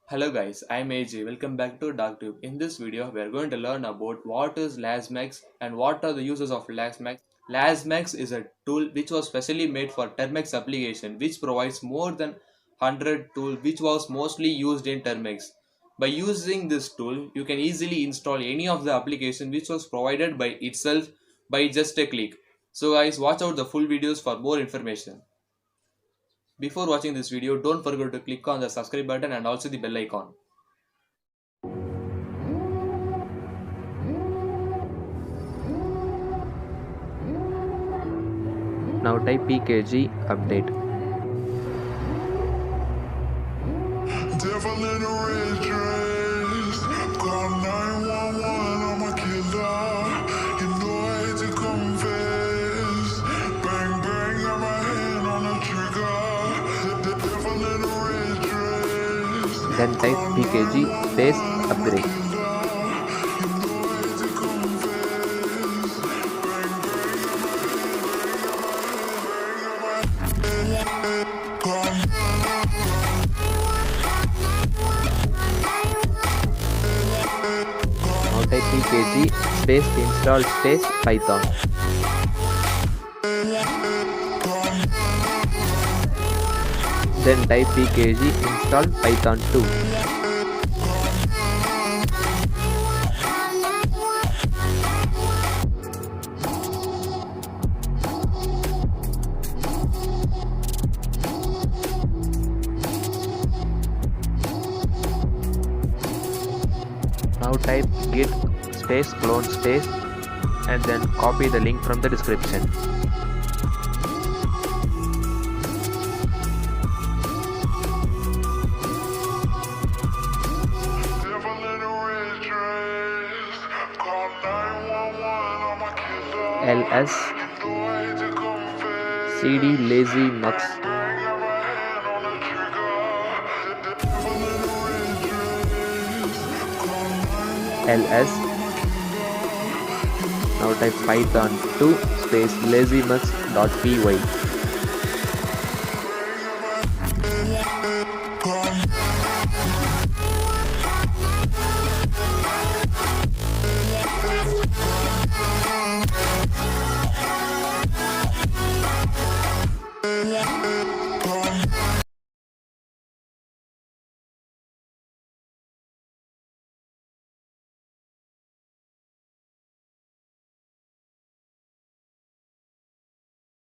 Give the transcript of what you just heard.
Hello guys, I'm AJ. Welcome back to DarkTube. In this video, we are going to learn about what is Lazymux and what are the uses of Lazymux. Lazymux is a tool which was specially made for Termux application, which provides more than 100 tool which was mostly used in Termux. By using this tool, you can easily install any of the application which was provided by itself by just a click. So guys, watch out the full videos for more information. Before watching this video, don't forget to click on the subscribe button and also the bell icon. Now type pkg update. Devil in a red dress. Call 911, I'm a killer. You know I hate to confess. Bang, bang, got my hand on the trigger. The devil in a red dress. Then type pkg space upgrade. Now type pkg space install space python. Then type pkg install python 2. Now type git space clone space and then copy the link from the description. Devil in a red dress. Call 911, I'm a killer. ls You know I hate to confess. cd lazymux Bang, got my hand on the trigger. The devil in a red dress. Call 911. ls. Now type python 2 space lazymux.py.